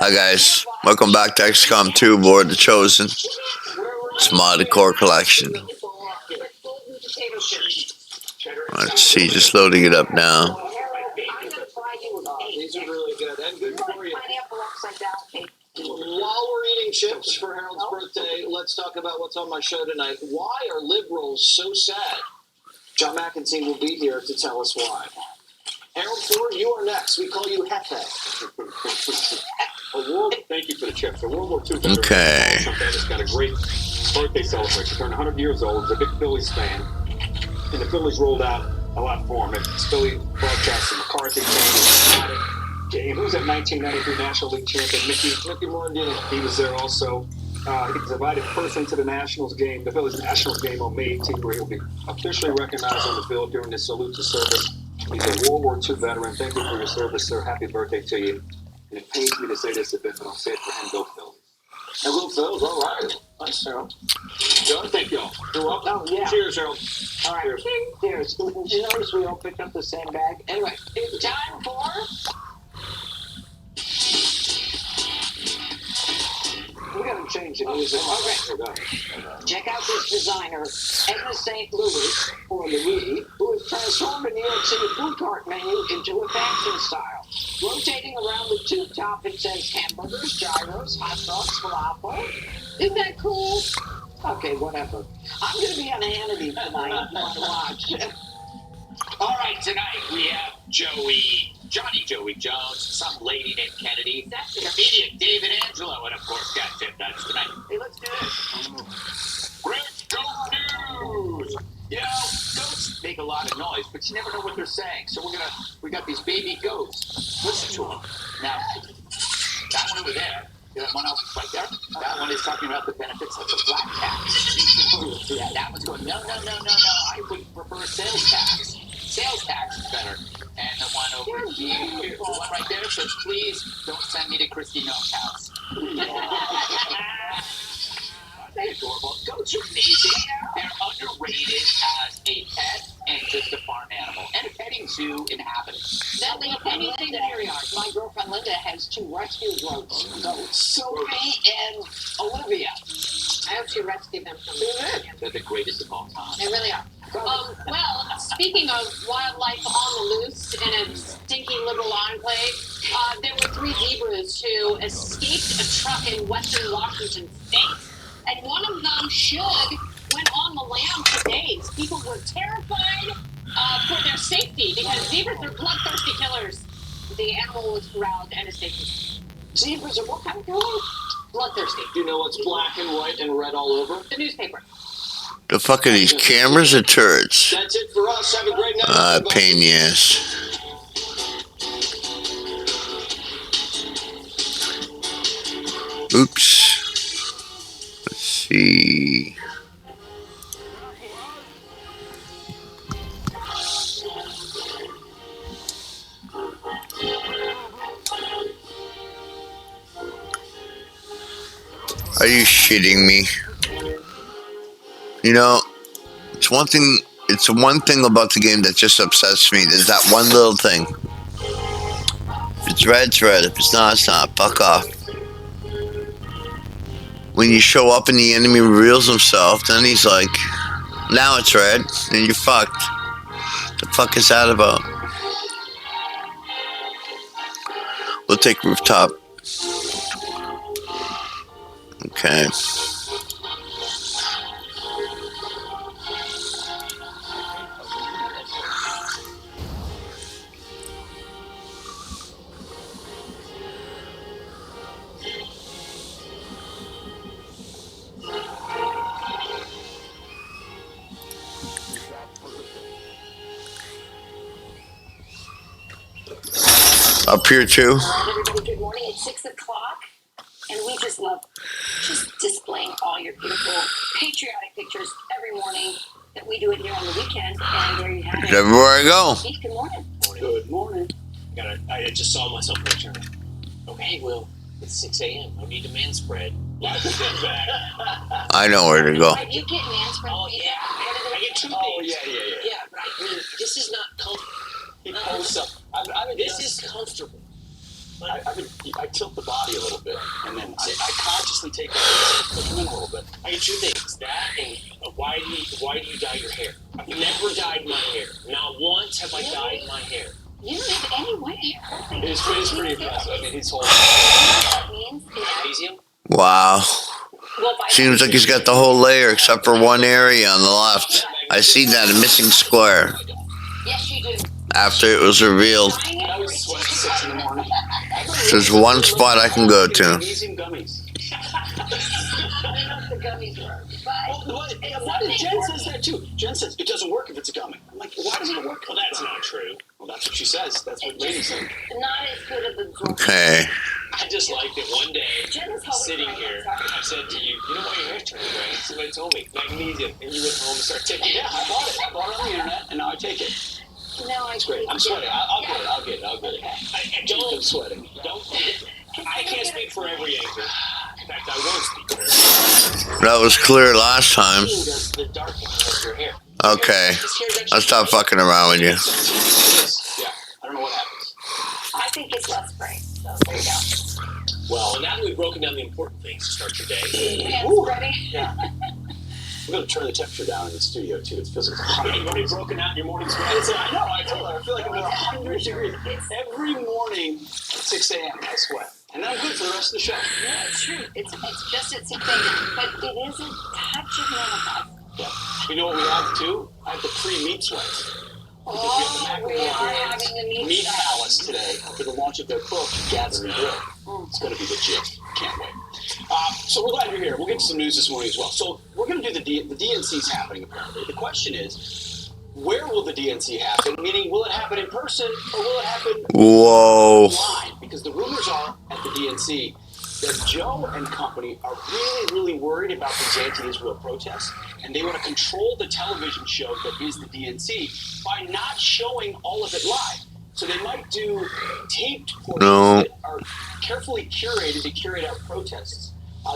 Hi guys, welcome back to XCOM 2 Board the Chosen. It's modded core collection. Let's see, just loading it up now. These are really good and good for you. While we're eating chips for Harold's birthday, let's talk about what's on my show tonight. Why are liberals so sad? John McEntee will be here to tell us why. Harold Ford, you are next. We call you Hefe. Thank you for the chips. A World War II veteran Okay. has got a great birthday celebration. Turned 100 years old. He's a big Phillies fan. And the Phillies rolled out a lot for him. It's Philly broadcast the McCarthy game. Who was that 1993 National League champion? Mickey Morandini. He was there also. He was invited first into the Nationals game, the Phillies Nationals game on May 18th, where he'll be officially recognized on the field during the salute to service. He's a World War II veteran. Thank you for your service, sir. Happy birthday to you. And it pains me to say this a bit, but I'll say it for him. Go Phillies. And Will Phil's all right. Nice, Harold. John, thank y'all. You're welcome. Oh, yeah. Cheers, Harold. All right. Cheers. Did you notice we all picked up the same bag? Anyway, it's time for... We gotta change the music. Okay. Check out this designer, Edna St. Louis, or Louis, who has transformed a New York City food cart menu into a fashion style. Rotating around the tube top, it says hamburgers, gyros, hot dogs, falafel. Isn't that cool? Okay, whatever. I'm gonna be on Hannity tonight. Watch. All right, tonight we have Johnny Joey Jones, some lady named Kennedy, comedian David Angelo, and of course, got Tim Nuts tonight. Hey, let's do this. Great goat news! You know, goats make a lot of noise, but you never know what they're saying. So we got these baby goats. Listen to them. Now, that one over there, that one else right there, that one is talking about the benefits of the black tax. Yeah, that one's going, no, I would prefer sales tax. Sales tax is better. And the one over here, the one right there says, please don't send me to Christy Milk's house. They're adorable. Goats are amazing. They're underrated as a pet and just a farm animal. And a petting zoo inhabitant. Nothing, anything in your yard. My girlfriend Linda has 2 rescue goats, Sophie and Olivia. I hope she rescued them from me. They're the greatest of all time. They really are. Well, speaking of wildlife on the loose in a stinky liberal enclave, there were 3 zebras who escaped a truck in western Washington state. And one of them went on the lam for days. People were terrified for their safety because zebras are bloodthirsty killers. The animal was corralled and is safe. Zebras are what kind of color? Bloodthirsty. Do you know what's black and white and red all over? The newspaper. The fuck are these cameras or turrets? That's it for us. Have a great night. Pain in the ass. Oops. Let's see. Are you shitting me? You know, it's one thing about the game that just upsets me. There's that one little thing. If it's red, it's red. If it's not, it's not. Fuck off. When you show up and the enemy reveals himself, then he's like, now it's red, and you're fucked. The fuck is that about? We'll take rooftop. Okay. Up here too. Everybody, good morning. It's 6 o'clock, and we just love displaying all your beautiful patriotic pictures every morning that we do it here on the weekend. And there you have it. Everywhere I go. Keith, good morning. Good morning. I just saw myself picture. Okay, Will, it's 6 a.m. I need a man spread. I know where to go. You get man spread. Oh, yeah. I get 2 days. Oh, yeah. Yeah, but I mean, this is not comfortable. He posts up. This is comfortable. I tilt the body a little bit, and then I consciously take it, push them in a little bit. I get two things. That and why do you dye your hair? I've never dyed my hair. Not once have I dyed my hair. You don't have any white hair. It's pretty impressive. I mean, his whole... That means Magnesium? Wow. Seems like he's got the whole layer except for one area on the left. I see that, a missing square. Yes, you do. After it was revealed, I always sweat at 6 in the morning. there's one spot I can go to. Magnesium gummies. The gummies work. Why did Jen says that too? Jen says it doesn't work if it's a gummy. I'm like, why doesn't it work? Well, that's not true. Well, that's what she says. That's what lady said. Not as good as the Okay. I just like that one day, sitting here, I said to you, you know why your hair's turning gray? Somebody told me, magnesium. And you went home and started taking it. Yeah, I bought it. I bought it on the internet, and now I take it. No, It's great. I'm sweating. I'll get it. I don't. I'm sweating. I can't speak for every anchor. In fact, I won't speak for every. That was clear last time. Does the darkening of your hair. Okay. I'll stop fucking around with you. Yeah, I don't know what happens. I think it's less gray. So there you go. Well, now that we've broken down the important things to start your day. Hands ready? Yeah. We're going to turn the temperature down in the studio, too. It feels like 100 You've already degrees. broken out your morning sweat. I know. I told her. I feel like I'm at 100 degrees. Every morning at 6 a.m. I sweat. And then I'm good for the rest of the show. Yeah, it's true. It's just it's a thing, but it is a touch of menopause. Yeah. You know what we have, too? I have the pre-meat sweats. Oh, we are having the Meat Palace today for the launch of their book, Gathering Grill. It's going to be legit. Can't wait. So we're glad you're here. We'll get to some news this morning as well. So we're going to do the DNC's happening, apparently. The question is, where will the DNC happen? Meaning, will it happen in person or will it happen Whoa. online? Because the rumors are at the DNC that Joe and company are really, really worried about these anti-Israel protests, and they want to control the television show that is the DNC by not showing all of it live. So they might do taped portions that are carefully curated to curate out protests.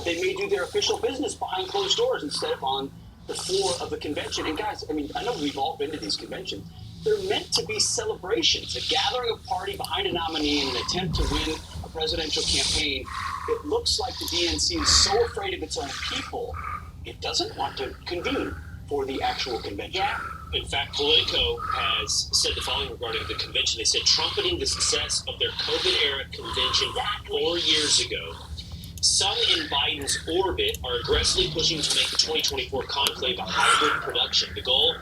They may do their official business behind closed doors instead of on the floor of the convention. And guys, I mean, I know we've all been to these conventions. They're meant to be celebrations, a gathering of party behind a nominee in an attempt to win a presidential campaign. It looks like the DNC is so afraid of its own people, it doesn't want to convene for the actual convention. Yeah. In fact, Politico has said the following regarding the convention. They said, trumpeting the success of their COVID-era convention 4 years ago, some in Biden's orbit are aggressively pushing to make the 2024 conclave a hybrid production. The goal,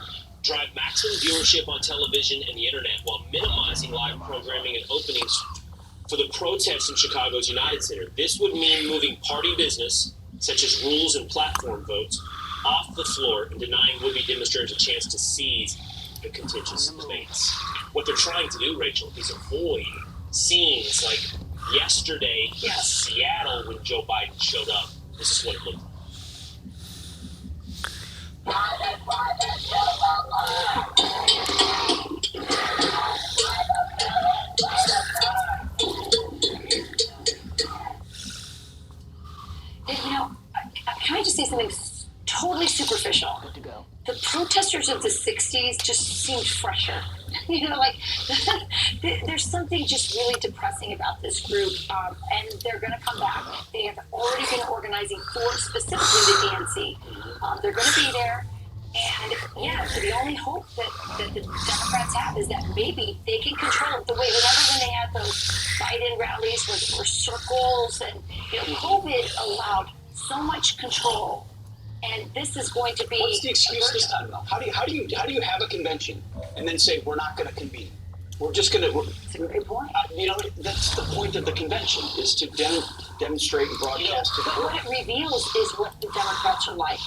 drive maximum viewership on television and the internet while minimizing live programming and openings for the protests in Chicago's United Center. This would mean moving party business, such as rules and platform votes, off the floor and denying would-be demonstrators a chance to seize the contentious debates. What they're trying to do, Rachel, is avoid scenes like yesterday in Seattle when Joe Biden showed up. This is what it looked like. You know, can I just say something totally superficial? The protesters of the 60s just seemed fresher. You know, like, there's something just really depressing about this group, and they're going to come back. They have already been organizing for specifically the DNC. They're going to be there, and yeah, the only hope that the Democrats have is that maybe they can control it the way, remember when they had those Biden rallies where there were circles, and, you know, COVID allowed so much control. And this is going to be. What's the excuse this time, though? How do you have a convention and then say we're not going to convene? We're just going to. It's a great point. You know, that's the point of the convention is to demonstrate and broadcast to the But world. what it reveals is what the Democrats are like.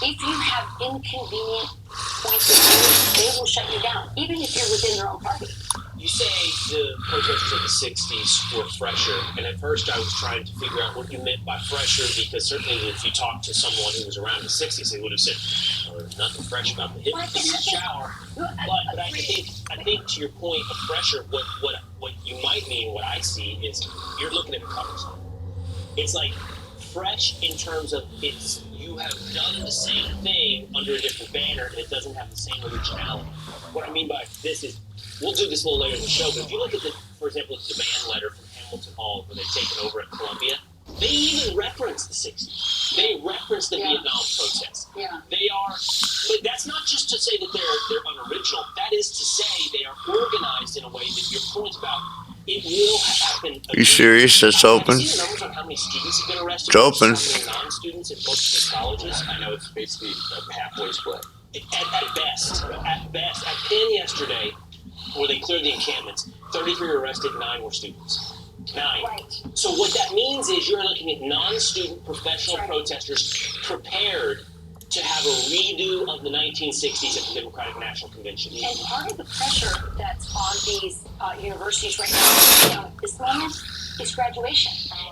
If you have inconvenient points of view, they will shut you down, even if you're within their own party. You say the protesters of the 60s were fresher, and at first I was trying to figure out what you meant by fresher, because certainly if you talked to someone who was around in the 60s, they would have said, oh, there's nothing fresh about the hit in the shower. But I think to your point of fresher, what you might mean, what I see is you're looking at the cover song. It's like fresh in terms of you have done the same thing under a different banner and it doesn't have the same originality. What I mean by this is, we'll do this a little later in the show, but if you look at, for example, the demand letter from Hamilton Hall where they've taken over at Columbia, they even reference the 60s. They reference the Vietnam protests. Yeah. They are, but that's not just to say that they're unoriginal. That is to say they are organized in a way that your point about it will happen. You serious? It's open? Have you seen the numbers on how many students have been arrested? It's open. How many non-students in most of these colleges? I know it's basically a halfway split. At best. At Penn yesterday, where they cleared the encampments, 33 were arrested, 9 were students. 9. Right. So what that means is you're looking at non-student professional protesters prepared to have a redo of the 1960s at the Democratic National Convention. And part of the pressure that's on these universities right now at this moment is graduation.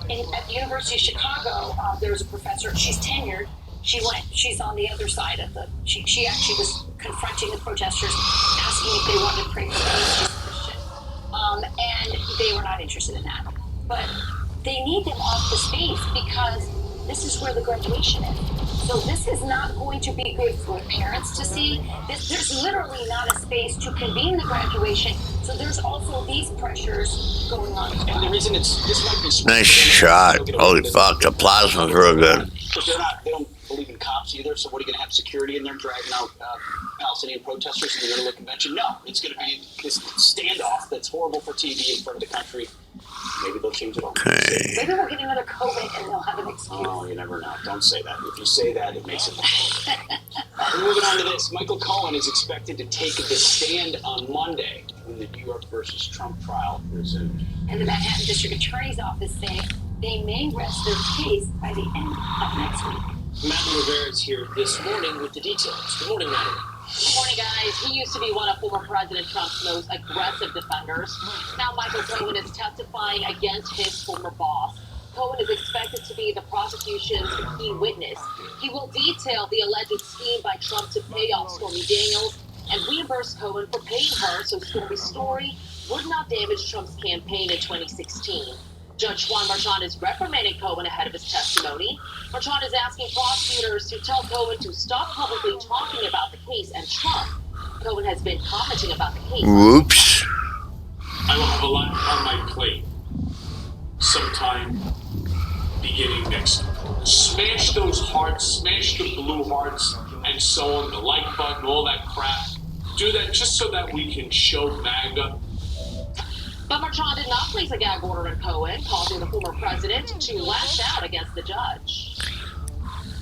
At the University of Chicago, there's a professor, she's tenured. She's on the other side of she actually was confronting the protesters, asking if they wanted to pray for peace. She's Christian. And they were not interested in that. But they need them off the space because this is where the graduation is. So this is not going to be good for parents to see. There's literally not a space to convene the graduation. So there's also these pressures going on. And the reason this might be Nice shot. Holy fuck, the plasma's real good. Because they don't believe in cops either, so what are you going to have security in there dragging out Palestinian protesters in the middle of the convention? No, it's going to be this standoff that's horrible for TV in front of the country. Maybe they'll change it all. Okay. Maybe we'll get another COVID and they'll have an excuse. Oh, you never know. Don't say that. If you say that, it makes it We're moving on to this. Michael Cohen is expected to take the stand on Monday when the New York versus Trump trial resumes. And the Manhattan District Attorney's Office saying they may rest their case by the end of next week. Madeline Rivera is here this morning with the details. Good morning, Madeline. Good morning, guys. He used to be one of former President Trump's most aggressive defenders. Now Michael Cohen is testifying against his former boss. Cohen is expected to be the prosecution's key witness. He will detail the alleged scheme by Trump to pay off Stormy Daniels and reimburse Cohen for paying her so Stormy's story would not damage Trump's campaign in 2016. Judge Juan Marchand is reprimanding Cohen ahead of his testimony. Marchand is asking prosecutors to tell Cohen to stop publicly talking about the case and Trump. Cohen has been commenting about the case. Whoops. I will have a lot on my plate sometime beginning next week. Smash those hearts, smash the blue hearts, and so on, the like button, all that crap. Do that just so that we can show MAGA. But Marchand did not place a gag order on Cohen, causing the former president to lash out against the judge.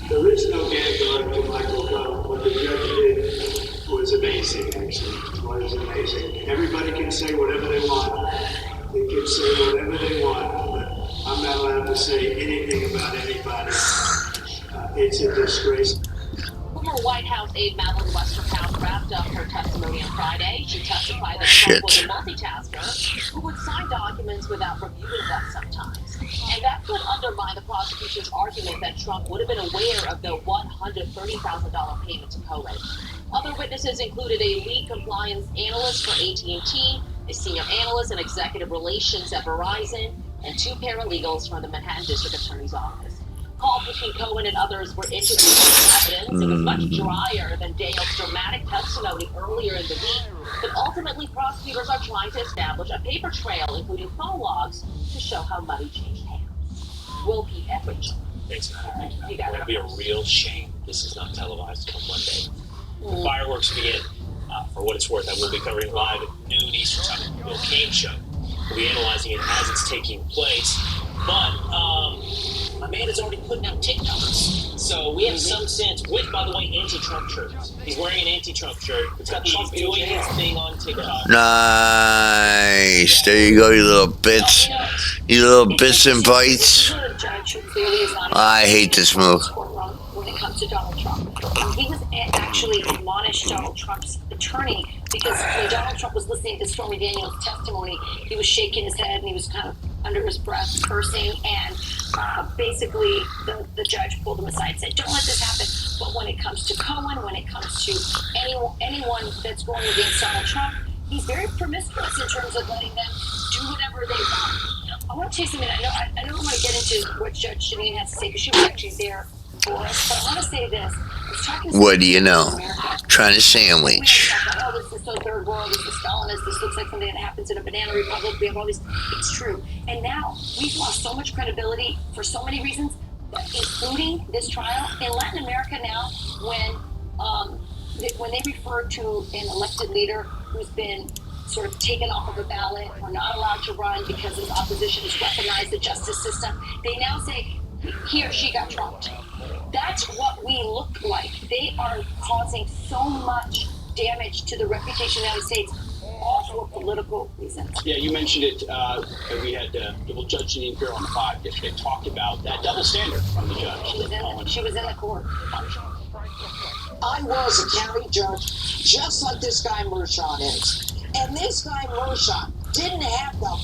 There is no gag order to Michael Cohen. What the judge did was amazing, actually. It was amazing. Everybody can say whatever they want. They can say whatever they want. But I'm not allowed to say anything about anybody. It's a disgrace. Former White House aide Madeleine Westerhout wrapped up her testimony on Friday. She testified that Trump was a multitasker who would sign documents without reviewing them sometimes. And that could undermine the prosecution's argument that Trump would have been aware of the $130,000 payment to Cohen. Other witnesses included a lead compliance analyst for AT&T, a senior analyst in executive relations at Verizon, and 2 paralegals from the Manhattan District Attorney's Office. Calls between Cohen and others were introduced as evidence. It was much drier than Daniel's dramatic testimony earlier in the week, but ultimately prosecutors are trying to establish a paper trail, including phone logs, to show how money changed hands. We'll keep everything. Thanks, Madeline. You got It would be a real shame this is not televised come Monday. The fireworks begin. For what it's worth, I will be covering live at noon Eastern Time. The Bill Kane Show. We'll be analyzing it as it's taking place. But my man is already putting out TikToks. So we have some sense with, by the way, anti-Trump shirts. He's wearing an anti-Trump shirt. It's got Trump doing his thing on TikTok. Nice. There you go, you little bits. You little bits and bites. I hate this move. When it comes to Donald Trump. And he was actually admonished Donald Trump's attorney because when Donald Trump was listening to Stormy Daniels' testimony, he was shaking his head and he was kind of under his breath cursing, and basically the judge pulled him aside and said, don't let this happen. But when it comes to Cohen, when it comes to anyone that's going against Donald Trump, he's very promiscuous in terms of letting them do whatever they want. I want to tell you something. I don't want to get into what Judge Janine has to say because she was actually there for us. But I want to say this. I was talking to What do you know? America. Trying to sandwich. Oh, this is so third world. This is Stalinist. This looks like something that happens in a banana republic. We have all these. It's true. And now we've lost so much credibility for so many reasons, including this trial in Latin America. Now, when they refer to an elected leader who's been sort of taken off of a ballot or not allowed to run because his opposition has weaponized the justice system, they now say he or she got trumped. That's what we look like. They are causing so much damage to the reputation of the United States, all for political reasons. Yeah, you mentioned it. We had double Judge Janine Fair on the 5 yesterday talked about that double standard from the judge. She was in the court. I was a county judge, just like this guy Mershon is. And this guy Mershon didn't have the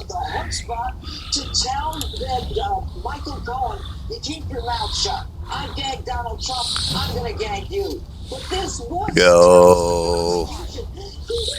chutzpah to tell that Michael Cohen, you keep your mouth shut. I gagged Donald Trump, I'm going to gag you. But this was Yo.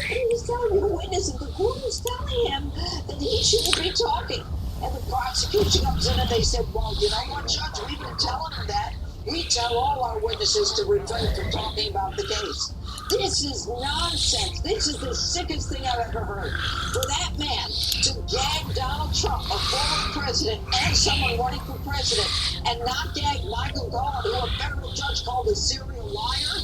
he was telling the witness, and the court was telling him that he shouldn't be talking. And the prosecution comes in and they said, well, you know what, Judge, we've been telling him that. We tell all our witnesses to refrain from talking about the case. This is nonsense. This is the sickest thing I've ever heard. For that man to gag Donald Trump, a former president, and someone running for president, and not gag Michael Cohen, who a federal judge called a serial liar,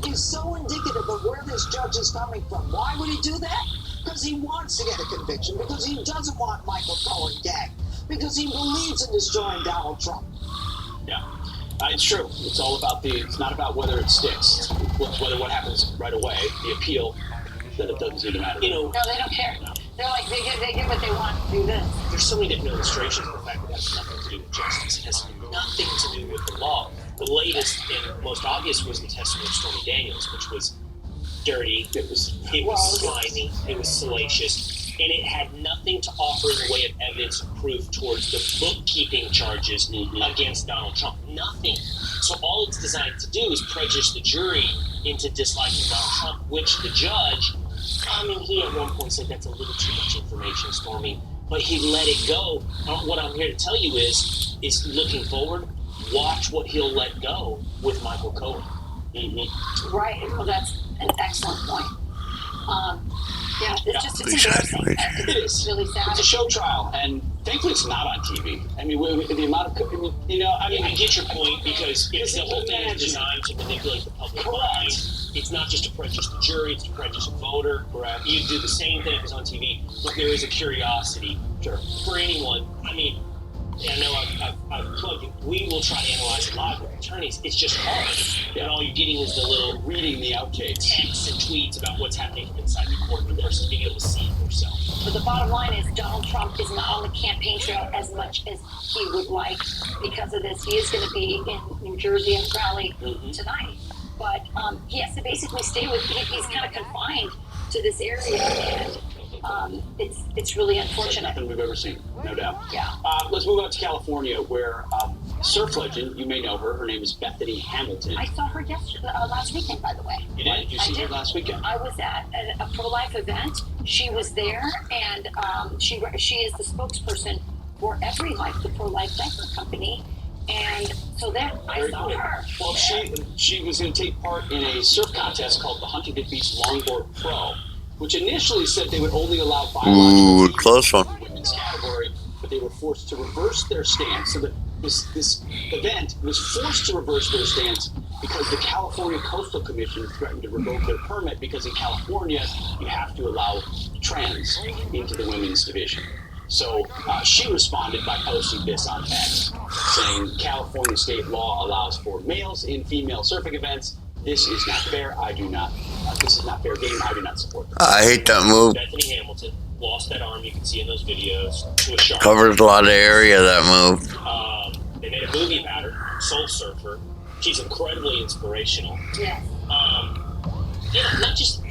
is so indicative of where this judge is coming from. Why would he do that? Because he wants to get a conviction, because he doesn't want Michael Cohen gagged, because he believes in destroying Donald Trump. Yeah. It's true. It's all about it's not about whether it sticks. It's whether what happens right away, the appeal, that it doesn't seem to matter. No, they don't care. They're like, they get what they want to do this. There's so many different illustrations of the fact that it has nothing to do with justice. It has nothing to do with the law. The latest and most obvious was the testimony of Stormy Daniels, which was dirty, it was slimy, it was salacious, and it had nothing to offer in the way of evidence or proof towards the bookkeeping charges against Donald Trump. Nothing. So all it's designed to do is prejudice the jury into disliking Donald Trump, which the judge, he at one point said that's a little too much information, Stormy, but he let it go. What I'm here to tell you is looking forward, watch what he'll let go with Michael Cohen. Right. Well, that's an excellent point. It's embarrassing. It is. Really sad. It's a show trial, and thankfully it's not on TV. I mean, the amount of, I get your point, because if the whole thing is designed to manipulate the public mind, it's not just to prejudice the jury, it's to prejudice a voter. Correct. You do the same thing if it's on TV, but there is a curiosity for anyone. I know I've plugged it. We will try to analyze it live with attorneys. It's just hard. And all you're getting is the little reading the outtakes, texts and tweets about what's happening inside the courtroom versus being able to see it yourself. But the bottom line is Donald Trump is not on the campaign trail as much as he would like because of this. He is going to be in New Jersey and Raleigh tonight. But he has to basically stay with, he's kind of confined to this area. And it's really unfortunate. Nothing we've ever seen, no doubt. Yeah. Let's move on to California, where surf legend, you may know her. Her name is Bethany Hamilton. I saw her last weekend, by the way. You did? You see her last weekend? I was at a pro-life event. She was there, and she is the spokesperson for Every Life, the pro-life diaper company. And so then I saw her. Well, she was going to take part in a surf contest called the Huntington Beach Longboard Pro, which initially said they would only allow biological close one. in the women's category, but they were forced to reverse their stance. So that this event was forced to reverse their stance because the California Coastal Commission threatened to revoke their permit, because in California you have to allow trans into the women's division. So she responded by posting this on X, saying California state law allows for males in female surfing events. This is not fair. This is not fair game. I do not support this. I hate that move. Bethany Hamilton lost that arm, you can see in those videos, to a shark. Covers a lot of area, that move. They made a movie about her, Soul Surfer. She's incredibly inspirational. Yeah. Not just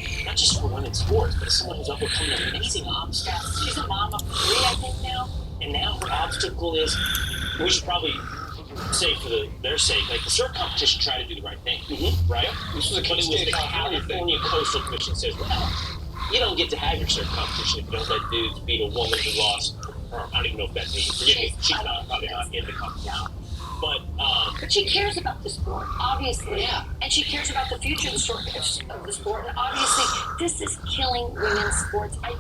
for women's sports, but as someone who's overcome an amazing obstacle. She's a mom of 3, I think, now. And now her obstacle is, we should probably say for their sake, like the surf competition tried to do the right thing, right? This was a the California Coastal Commission says, well, you don't get to have your surf competition if you don't let dudes beat a woman who lost her arm. I don't even know if that's me. Forgive me. She's not, probably not in the competition. But she cares about the sport, obviously. Yeah. And she cares about the future of the sport. And obviously, this is killing women's sports. I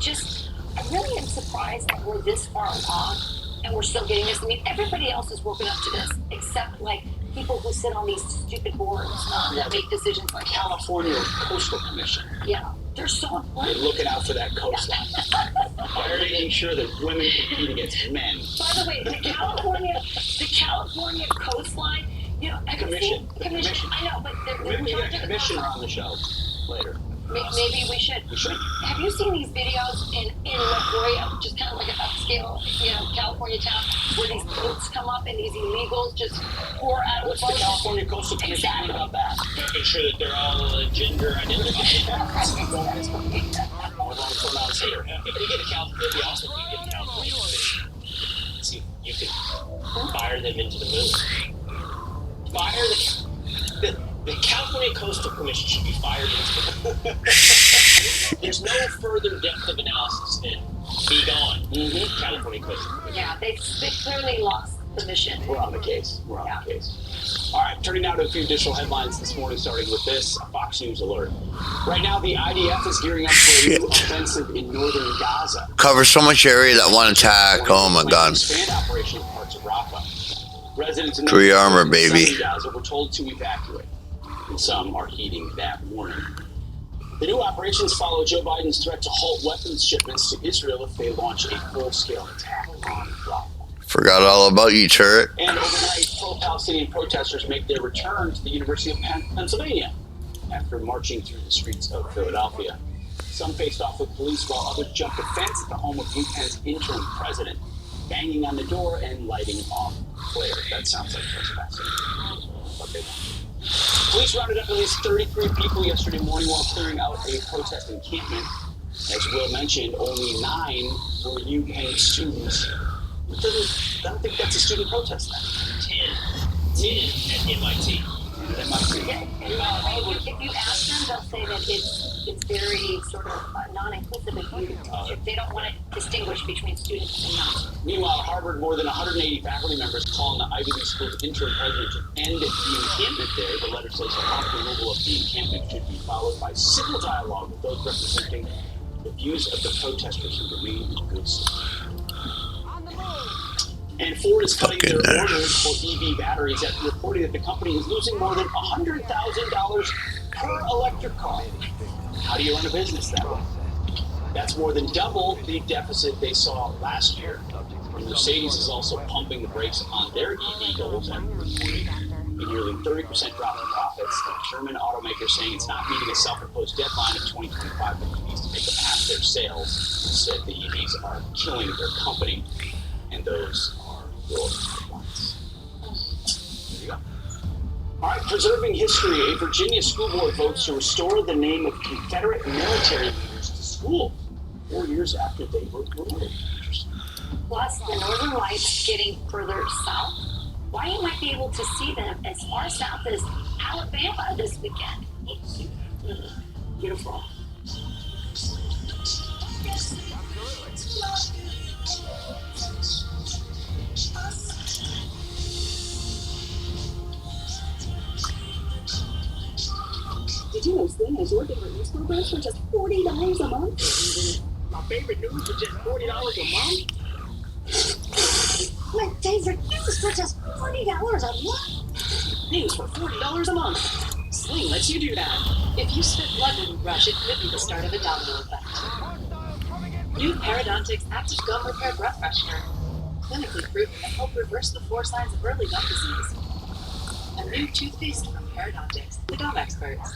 really am surprised that we're this far along and we're still getting this. I mean, everybody else is woken up to this, except like people who sit on these stupid boards that make decisions like California Coastal Commission. Yeah, they're so important. They're looking out for that coastline. They're making sure that women compete against men. By the way, the California coastline, you know, commission. I know, but they're Maybe we get a commissioner on the show later. Maybe we should. We should. Have you seen these videos in La Jolla, which is kind of like an upscale, you know, California town, where these boats come up and these illegals just pour out of What's the boat? the California Coastal Commission doing about that? Making sure that they're all gender identified. More long pronouns here. If you get a California, you also can get a California Commission. See, you can fire them into the moon. Fire the California Coastal Commission should be fired into the moon. There's no further depth of analysis than be gone. California Coastal Commission. Yeah, they clearly lost the mission. We're on the case. All right, turning now to a few additional headlines this morning, starting with this Fox News alert. Right now, the IDF is gearing up for a new offensive in northern Gaza. Cover so much area that one attack. Oh my God. Expand operation in parts of Rafah. Residents in Tree armor, baby. Gaza were told to evacuate, and some are heeding that warning. The new operations follow Joe Biden's threat to halt weapons shipments to Israel if they launch a full-scale attack on Rafah. Forgot all about you, turret. And overnight, pro-Palestinian protesters make their return to the University of Pennsylvania after marching through the streets of Philadelphia. Some faced off with police while others jumped the fence at the home of UPenn's interim president, banging on the door and lighting off flares. That sounds like trespassing. Okay. Police rounded up at least 33 people yesterday morning while clearing out a protest encampment. As Will mentioned, only 9 were UPenn students. I don't think that's a student protest then. 10 at MIT. If you ask them, they'll say that it's very sort of non-inclusive if they don't want to distinguish between students and not. Meanwhile, Harvard, more than 180 faculty members calling the Ivy League school's interim president to end the encampment there. The letter says the prompt removal of the encampment should be followed by civil dialogue with those representing the views of the protesters who remain in good standing. And Ford is cutting their orders for EV batteries after reporting that the company is losing more than $100,000 per electric car. How do you run a business that way? That's more than double the deficit they saw last year. And Mercedes is also pumping the brakes on their EV goals after reporting a nearly 30% drop in profits. The German automaker saying it's not meeting a self-imposed deadline of 2025, but it needs to make it past their sales. Instead, the EVs are killing their company, and those are your headlines. There you go. All right, preserving history. A Virginia school board votes to restore the name of Confederate military leaders to school 4 years after they were murdered. Interesting. Plus, the Northern Lights getting further south. Why you might be able to see them as far south as Alabama this weekend. Beautiful. Did you know Sling has your favorite news programs for just $40 a month? My favorite news for just $40 a month? My favorite news for just $40 a month? News for $40 a month. Sling lets you do that. If you spit blood when you brush, it could be the start of a domino effect. New Parodontic's Active Gum Repair Breath Freshener. Clinically proven to help reverse the 4 signs of early gum disease. A new toothpaste from Parodontics, the gum experts.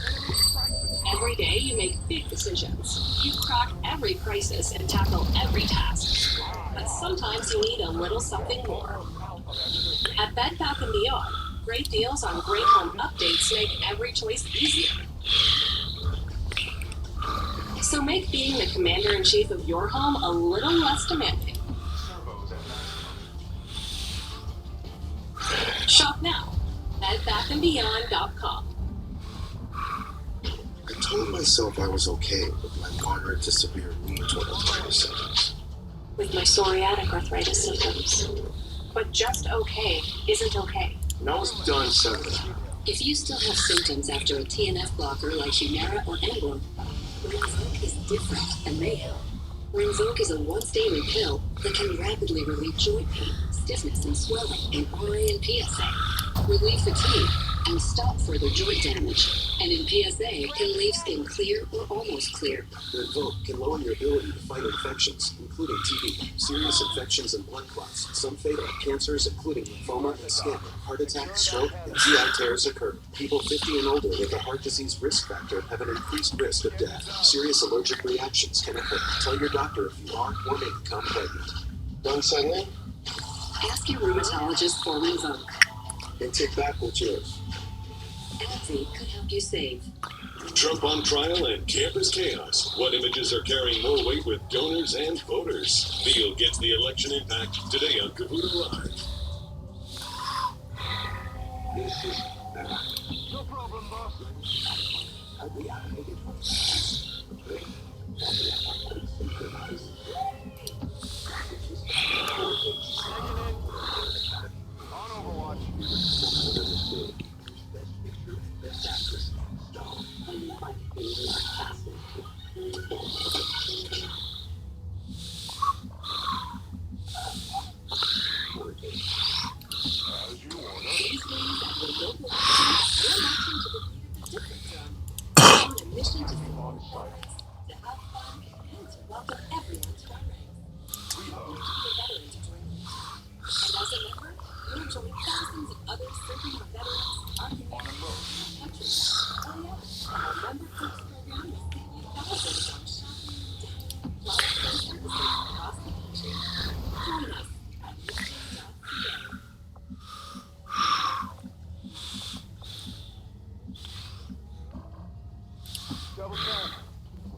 Every day you make big decisions. You crack every crisis and tackle every task. But sometimes you need a little something more. At Bed Bath & Beyond, great deals on great home updates make every choice easier. So make being the commander-in-chief of your home a little less demanding. Shop now. BedBathAndBeyond.com. I told myself I was okay with my moderate to severe rheumatoid arthritis symptoms. With my psoriatic arthritis symptoms. But just okay isn't okay. Now it's done, Senator. If you still have symptoms after a TNF blocker like Humira or Enbrel, Rinvoq is different and may help. Rinvoq is a once-daily pill that can rapidly relieve joint pain, stiffness and swelling in RA and PSA, relieve fatigue, and stop further joint damage. And in PSA, can leave skin clear or almost clear. Rinvoq can lower your ability to fight infections, including TB, serious infections and blood clots, some fatal, cancers including lymphoma and skin, heart attack, stroke, and GI tears occur. People 50 and older with a heart disease risk factor have an increased risk of death. Serious allergic reactions can occur. Tell your doctor if you are or may become pregnant. Done settling? Ask your rheumatologist for Rinvoq. And take back what's yours. Adzi could help you save. Trump on trial and campus chaos. What images are carrying more weight with donors and voters? Neil gets the election impact today on Cavuto Live. This is no problem, boss. On Overwatch.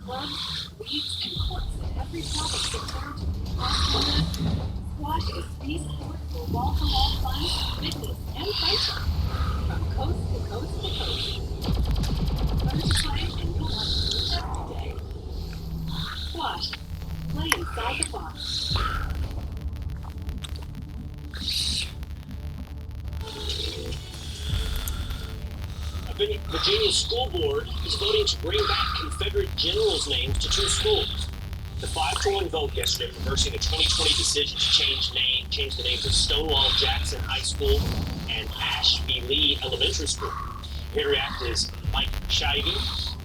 Clubs, leagues, and courts in every province get turned to Squash is the sport for wall-to-wall fun, fitness, and friendship. From coast to coast to coast. Learn to play and you'll want to every day. Squash. Play inside the box. Virginia's school board is voting to bring back Confederate generals' names to 2 schools. The 5-1 vote yesterday reversing a 2020 decision to change the names of Stonewall Jackson High School and Ashby Lee Elementary School. Here to react is Mike Shivey,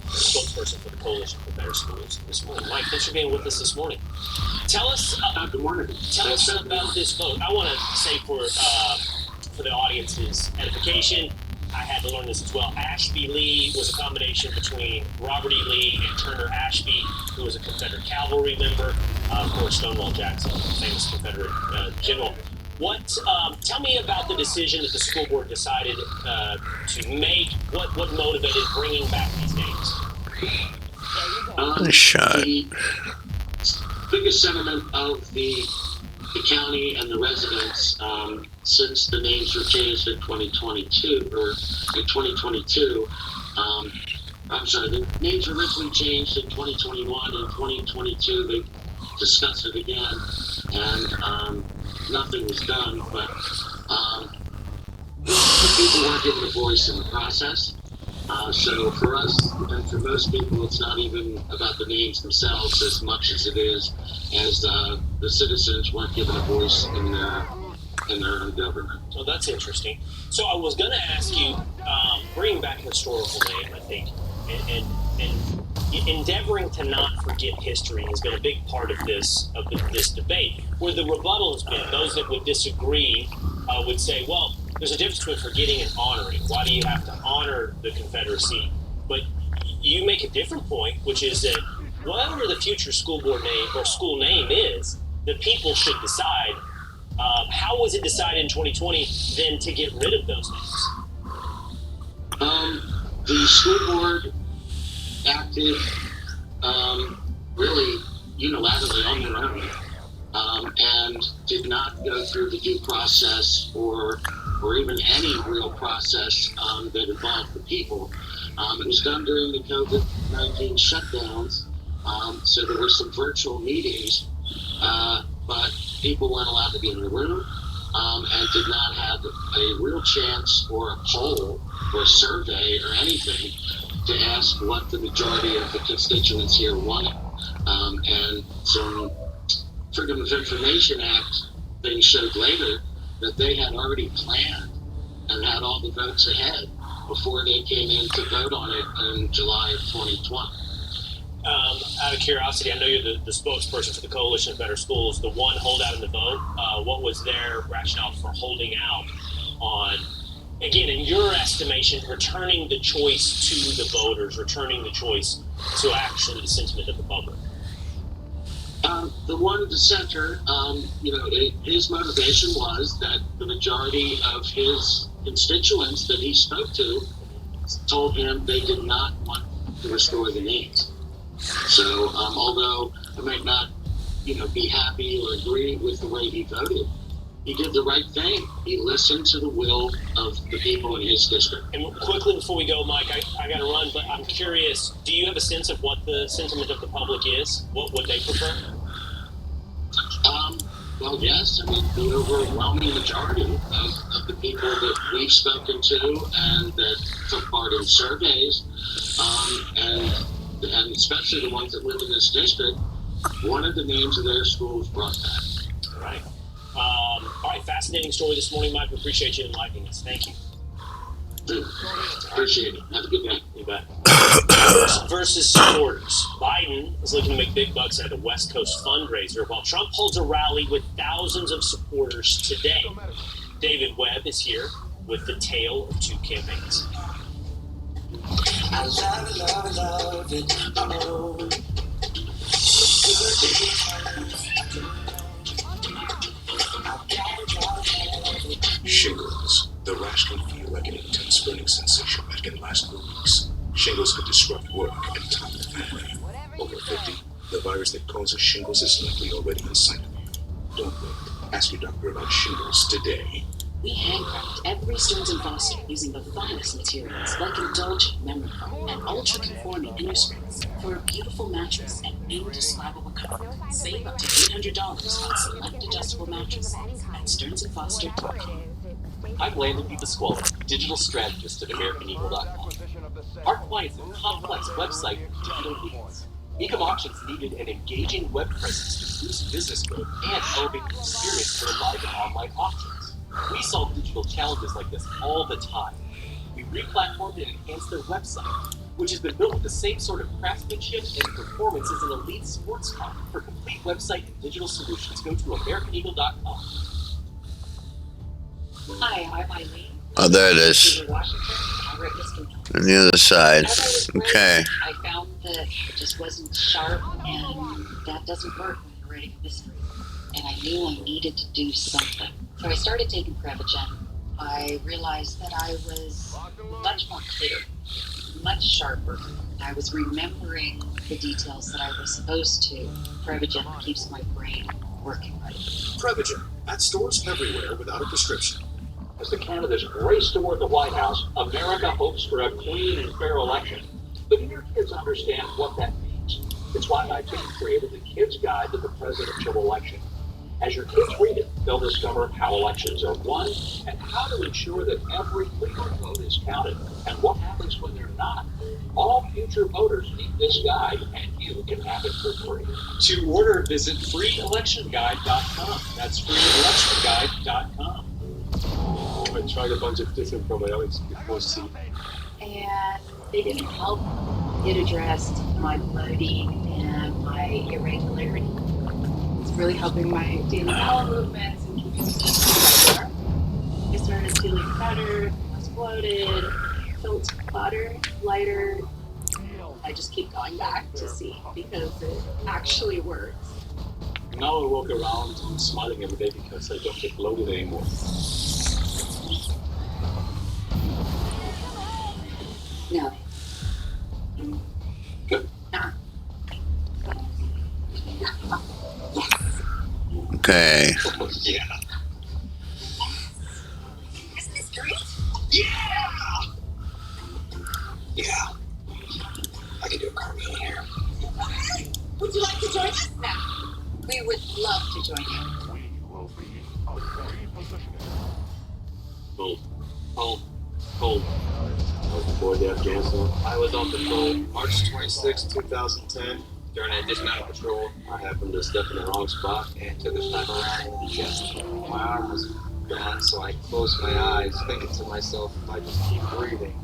spokesperson for the Coalition for Better Schools this morning. Mike, thanks for being with us this morning. Tell us, Good morning. tell us about this vote. I want to say for the audience's edification, I had to learn this as well. Ashby Lee was a combination between Robert E. Lee and Turner Ashby, who was a Confederate cavalry member. Of course, Stonewall Jackson, famous Confederate general. Tell me about the decision that the school board decided to make. What motivated bringing back these names? Shut. The biggest sentiment of the county and the residents since the names were changed in 2022, the names were originally changed in 2021. In 2022, they discussed it again, and nothing was done. But the people weren't given a voice in the process. So for us, and for most people, it's not even about the names themselves as much as it is as the citizens weren't given a voice in their own government. Well, that's interesting. So I was going to ask you, bringing back a historical name, I think, and endeavoring to not forget history has been a big part of this debate. Where the rebuttal has been, those that would disagree would say, well, there's a difference between forgetting and honoring. Why do you have to honor the Confederacy? But you make a different point, which is that whatever the future school board name or school name is, the people should decide. How was it decided in 2020 then to get rid of those names? The school board acted really unilaterally on their own and did not go through the due process or even any real process that involved the people. It was done during the COVID-19 shutdowns, so there were some virtual meetings, but people weren't allowed to be in the room. and did not have a real chance or a poll or a survey or anything to ask what the majority of the constituents here wanted. And some Freedom of Information Act things showed later that they had already planned and had all the votes ahead before they came in to vote on it in July of 2020. Out of curiosity, I know you're the spokesperson for the Coalition of Better Schools. The one holdout in the vote, what was their rationale for holding out on, again, in your estimation, returning the choice to the voters, returning the choice to actually the sentiment of the public? The one dissenter, his motivation was that the majority of his constituents that he spoke to told him they did not want to restore the names. So, although I might not, be happy or agree with the way he voted, he did the right thing. He listened to the will of the people in his district. And quickly before we go, Mike, I got to run, but I'm curious, do you have a sense of what the sentiment of the public is? What would they prefer? Well, yes. I mean, the overwhelming majority of the people that we've spoken to and that took part in surveys, and especially the ones that live in this district, wanted the names of their schools brought back. Right. All right, fascinating story this morning, Mike. We appreciate you enlightening us. Thank you. Appreciate it. Have a good night. You bet. Versus supporters. Biden is looking to make big bucks at a West Coast fundraiser, while Trump holds a rally with thousands of supporters today. David Webb is here with the tale of two campaigns. I love it. Oh. Shingles. The rash can feel like an intense burning sensation that can last for weeks. Shingles could disrupt work and top the family. Over 50, the virus that causes shingles is likely already inside of you. Don't wait. Ask your doctor about shingles today. We handcraft every Stearns & Foster using the finest materials like indulgent memory foam and ultra-conforming inner springs for a beautiful mattress and indescribable comfort. Save up to $800 on select adjustable mattresses at StearnsandFoster.com. I'm Landon Pasquale, digital strategist at AmericanEagle.com. Our clients have complex website and digital needs. Ecom Auctions needed an engaging web presence to boost business growth and elevate the experience for live and online auctions. We solve digital challenges like this all the time. We re-platformed and enhanced their website, which has been built with the same sort of craftsmanship and performance as an elite sports car. For complete website and digital solutions, go to AmericanEagle.com. Hi, I'm Eileen. Oh, there it is. On the other side. Okay. I found that it just wasn't sharp, and that doesn't work when you're writing a mystery. And I knew I needed to do something. So I started taking Prevagen. I realized that I was much more clear, much sharper. I was remembering the details that I was supposed to. Prevagen keeps my brain working right. Prevagen, at stores everywhere without a prescription. As the candidates race toward the White House, America hopes for a clean and fair election. But do your kids understand what that means? It's why my team created the Kids Guide to the Presidential Election. As your kids read it, they'll discover how elections are won and how to ensure that every legal vote is counted and what happens when they're not. All future voters need this guide, and you can have it for free. To order, visit freeelectionguide.com. That's freeelectionguide.com. I tried a bunch of different probiotics before C. And they didn't help. It addressed my bloating and my irregularity. It's really helping my daily bowel movements and keeping me regular. I started feeling better, less bloated, felt better, lighter. I just keep going back to see because it actually works. Now I walk around and smiling every day because I don't get bloated anymore. No. Good. Okay. Oh, yeah. Isn't this great? Yeah! Yeah. I can do a cartwheel in here. Would you like to join us now? We would love to join you. Home. Home. I was deployed to Afghanistan. I was on patrol March 26, 2010. During a dismounted patrol, I happened to step in the wrong spot and took a sniper round in the chest. My arm was gone, so I closed my eyes, thinking to myself, if I just keep breathing,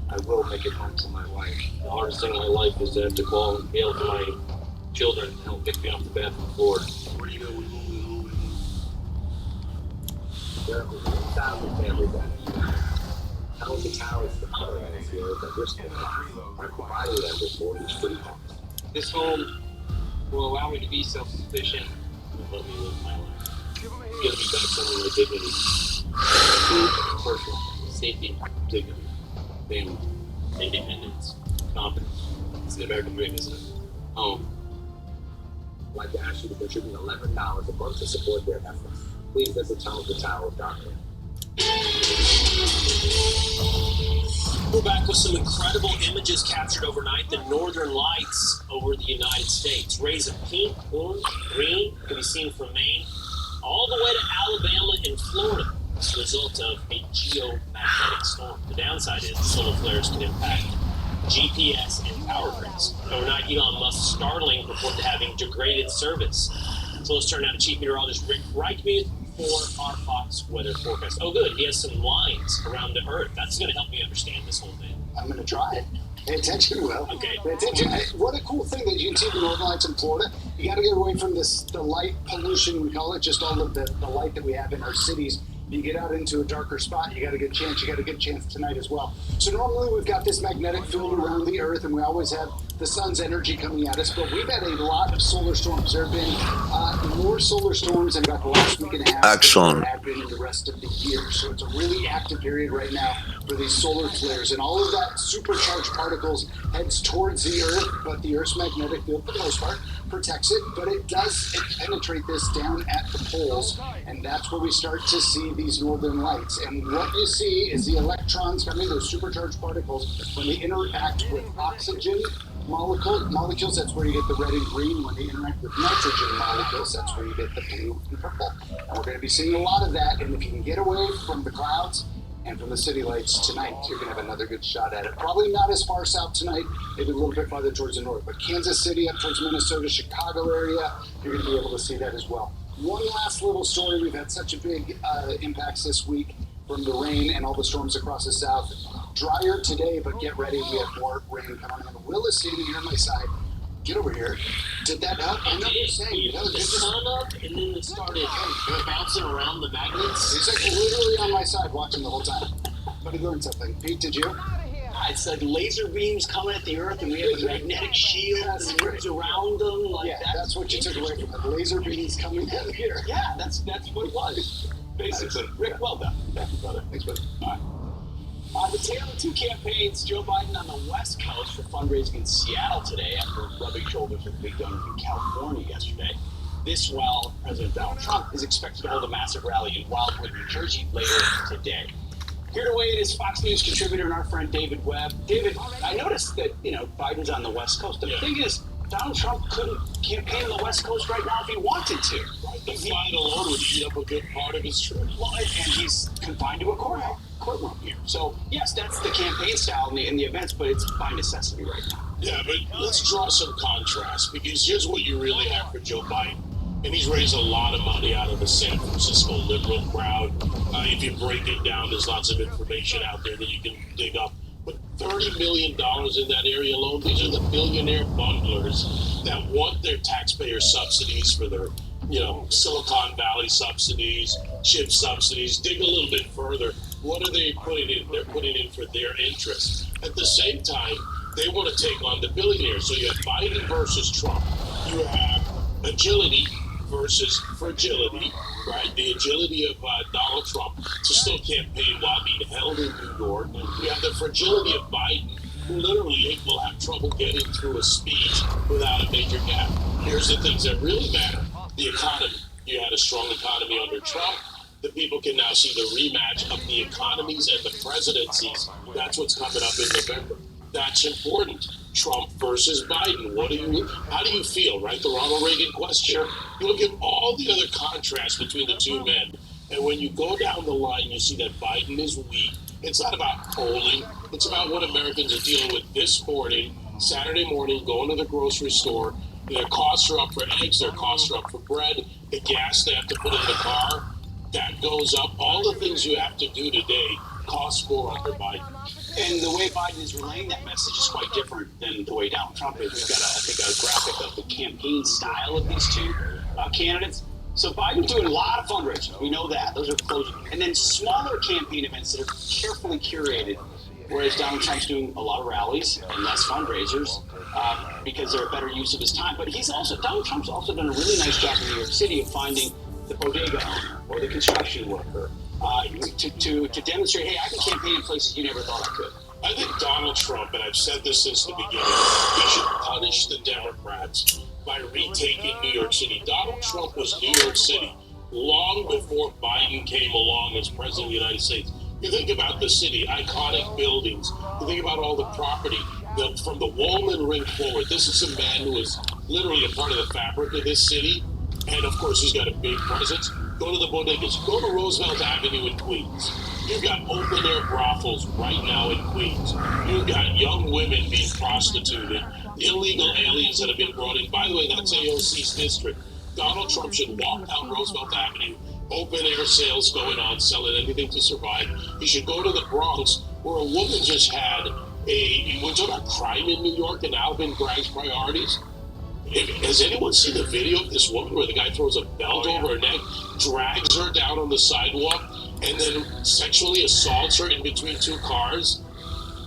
I will make it home to my wife. The hardest thing in my life was to have to call and bail to my children and help pick me off the bathroom floor. Where do you know we're moving? There was a family back. How was the towers for other areas that risk of I provided that report is pretty hard. This home will allow me to be self-sufficient and let me live my life. Give me back some of my dignity. Personal safety, dignity, family, independence, confidence. It's the American dream, isn't it? Home. I'd like to ask you to contribute $11 a month to support their efforts. Please visit townofthetower.com. We're back with some incredible images captured overnight. The northern lights over the United States. Rays of pink, orange, green can be seen from Maine all the way to Alabama and Florida as a result of a geomagnetic storm. The downside is solar flares can impact GPS and power grids. Overnight, Elon Musk's Starlink reported having degraded service. So let's turn now to Chief Meteorologist Rick Reichmuth for our Fox weather forecast. Oh, good. He has some lines around the Earth. That's going to help me understand this whole thing. I'm going to try it. Pay attention, Will. Okay. Pay attention. What a cool thing that you can see the northern lights in Florida. You got to get away from the light pollution, we call it, just all of the light that we have in our cities. You get out into a darker spot, you got a good chance. You got a good chance tonight as well. So normally we've got this magnetic field around the Earth, and we always have the sun's energy coming at us, but we've had a lot of solar storms. There have been more solar storms in about the last week and a half Excellent. than there have been in the rest of the year. So it's a really active period right now for these solar flares, and all of that supercharged particles heads towards the Earth, but the Earth's magnetic field, for the most part, protects it, but it penetrate this down at the poles, and that's where we start to see these northern lights. And what you see is the electrons coming, those supercharged particles, when they interact with oxygen molecules, that's where you get the red and green. When they interact with nitrogen molecules, that's where you get the blue and purple. And we're going to be seeing a lot of that, and if you can get away from the clouds and from the city lights tonight, you're going to have another good shot at it. Probably not as far south tonight, maybe a little bit farther towards the north, but Kansas City up towards Minnesota, Chicago area, you're going to be able to see that as well. One last little story. We've had such a big impacts this week from the rain and all the storms across the south. Drier today, but get ready. We have more rain coming in. Will is standing here on my side. Get over here. Did that help? I know what you're saying. The sun up, and then it started bouncing around the magnets. He's like literally on my side watching the whole time. But he learned something. Pete, did you? It's like laser beams coming at the Earth, and we have a magnetic shield that moves around them. Like that's what you took away from it. Laser beams coming out of here. Yeah, that's what it was. Basically. Rick, well done. Thank you, brother. Thanks, brother. All right. The tale of two campaigns, Joe Biden on the West Coast for fundraising in Seattle today after rubbing shoulders with big donors in California yesterday. This while President Donald Trump is expected to hold a massive rally in Wildwood, New Jersey later today. Here to weigh in is Fox News contributor and our friend David Webb. David, I noticed that, Biden's on the West Coast. The thing is, Donald Trump couldn't campaign on the West Coast right now if he wanted to. Right? The flight alone would eat up a good part of his trip. Well, and he's confined to a courtroom here. So, yes, that's the campaign style in the events, but it's by necessity right now. Yeah, but let's draw some contrast, because here's what you really have for Joe Biden. And he's raised a lot of money out of the San Francisco liberal crowd. If you break it down, there's lots of information out there that you can dig up. But $30 million in that area alone, these are the billionaire bundlers that want their taxpayer subsidies for their, Silicon Valley subsidies, chip subsidies. Dig a little bit further. What are they putting in? They're putting in for their interests. At the same time, they want to take on the billionaires. So you have Biden versus Trump. You have agility versus fragility, right? The agility of Donald Trump to still campaign while being held in New York. You have the fragility of Biden, who literally will have trouble getting through a speech without a major gap. Here's the things that really matter. The economy. You had a strong economy under Trump. The people can now see the rematch of the economies and the presidencies. That's what's coming up in November. That's important. Trump versus Biden. How do you feel, right? The Ronald Reagan question. You look at all the other contrasts between the two men. And when you go down the line, you see that Biden is weak. It's not about polling. It's about what Americans are dealing with this morning, Saturday morning, going to the grocery store. Their costs are up for eggs. Their costs are up for bread. The gas they have to put in the car, that goes up. All the things you have to do today cost more under Biden. And the way Biden is relaying that message is quite different than the way Donald Trump is. We've got, I think, a graphic of the campaign style of these two candidates. So Biden's doing a lot of fundraising. We know that. Those are closing. And then smaller campaign events that are carefully curated, whereas Donald Trump's doing a lot of rallies and less fundraisers because they're a better use of his time. But Donald Trump's also done a really nice job in New York City of finding the bodega owner or the construction worker to demonstrate, hey, I can campaign in places you never thought I could. I think Donald Trump, and I've said this since the beginning, he should punish the Democrats by retaking New York City. Donald Trump was New York City long before Biden came along as president of the United States. You think about the city, iconic buildings. You think about all the property from the Woolman Ring forward. This is a man who is literally a part of the fabric of this city. And of course, he's got a big presence. Go to the bodegas. Go to Roosevelt Avenue in Queens. You've got open air brothels right now in Queens. You've got young women being prostituted, illegal aliens that have been brought in. By the way, that's AOC's district. Donald Trump should walk down Roosevelt Avenue, open air sales going on, selling anything to survive. He should go to the Bronx, where a woman just had we're talking about crime in New York and Alvin Bragg's priorities. Has anyone seen the video of this woman where the guy throws a belt over her neck, drags her down on the sidewalk, and then sexually assaults her in between two cars?